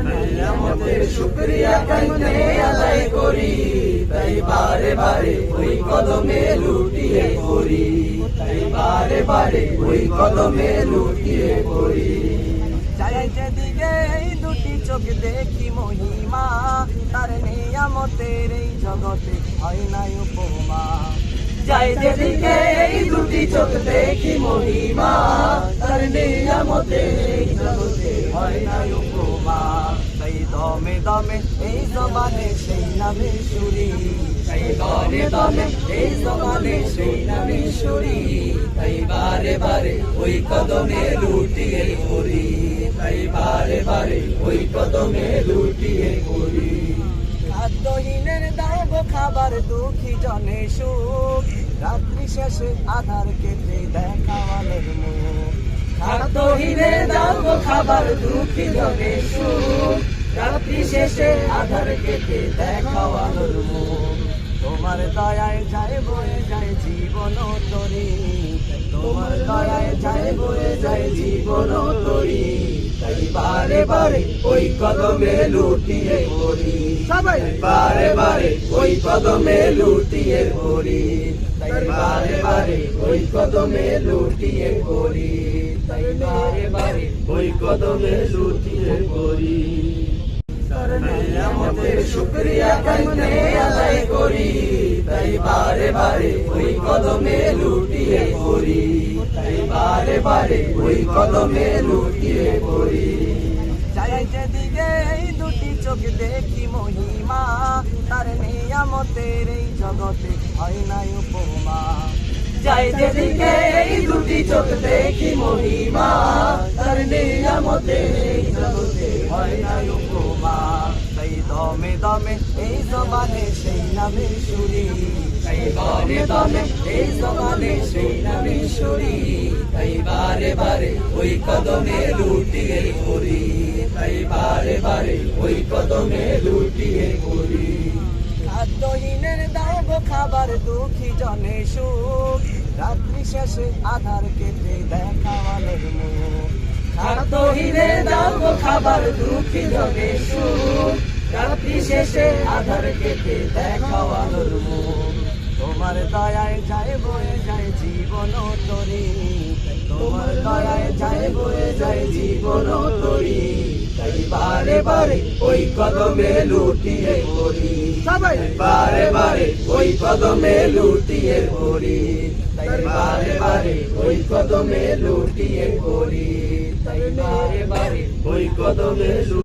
নিয়ামতের শুকরিয়া কেমনে আদায় করি, তাই বারে বারে ওই কদমে লুটিয়ে পড়ি, তাই বারে বারে ওই কদমে লুটিয়ে পড়ি। যাই যেদিকে এই দুটি চোখ দেখি মহিমা, তার নিয়ামতের এই জগতে হয় নাই উপমা। যাই যেদিকে এই দুটি চোখ দেখি মহিমা, তার নিয়ামতের এই জগতে হয় না উপমা। তাই দমে দমে এই জবানে সেই নামে সুরি, তাই দমে দমে এই জবানে সেই নামে সুরি, তাই বারে বারে ওই কদমে লুটিয়ে পড়ি, তাই বারে বারে ওই কদমে লুটিয়ে পড়ি। খাদ্যহীনের দাও গো খাবার, দুঃখী জনে সুখ, রাত্রি শেষে আধার কেটে দেখা আলোর মুখ। খাদ্যহীনের দাও গো খাবার, দুঃখী জনে সুখ, রাত্রি শেষে আধার কেটে দেখাও আলোর মুখ। তোমার দয়ায় যায় বয়ে যায় জীবন তরি, তোমার দয়ায় যায় বয়ে যায় জীবন তরি, তাই বারে বারে ওই কদমে লুটিয়ে পড়ি, সবাই বারে বারে ওই কদমে লুটিয়ে পড়ি, তাই বারে বারে ওই কদমে লুটিয়ে পড়ি, তাই বারে বারে ওই কদমে লুটিয়ে পড়ি। নিয়ামতের শুকরিয়া কেমনে আদায় করি, তাই বারে বারে ওই কদমে লুটিয়ে পড়ি, তাই বারে বারে ওই কদমে লুটিয়ে পড়ি। যাই যেদিকে এই দুটি চোখ দেখি মহিমা, তার নিয়ামতের এই জগতে হয় নাই উপমা। যাই যেদিকে এই দুটি চোখ দেখি মহিমা, তার নিয়ামতের এই জগতে হয় না উপমা। তাই দমে দমে এই জবানে সেই নামে সুরি, তাই দমে দমে এই জবানে সেই নামে সুরি, তাই বারে বারে ওই কদমে লুটিয়ে পড়ি, তাই বারে বারে ওই কদমে লুটিয়ে পড়ি। খাদ্যহীনের দাও গো খাবার, দুঃখী জনে সুখ, রাত্রি শেষে আধার কেটে দেখা আলোর মুখ। খাদ্যহীনের দাও গো খাবার, দুঃখী জনে সুখ, রাত্রি শেষে আধার কেটে দেখাও আলোর মুখ। তোমার দয়ায় যায় বয়ে যায় জীবন তরি, তোমার দয়ায় যায় বয়ে যায় জীবন তরি, তাই বারে বারে ওই কদমে লুটিয়ে পড়ি, সবাই বারে বারে ওই কদমে লুটিয়ে পড়ি, তাই বারে বারে ওই কদমে লুটিয়ে পড়ি, তাই বারে বারে ওই কদমে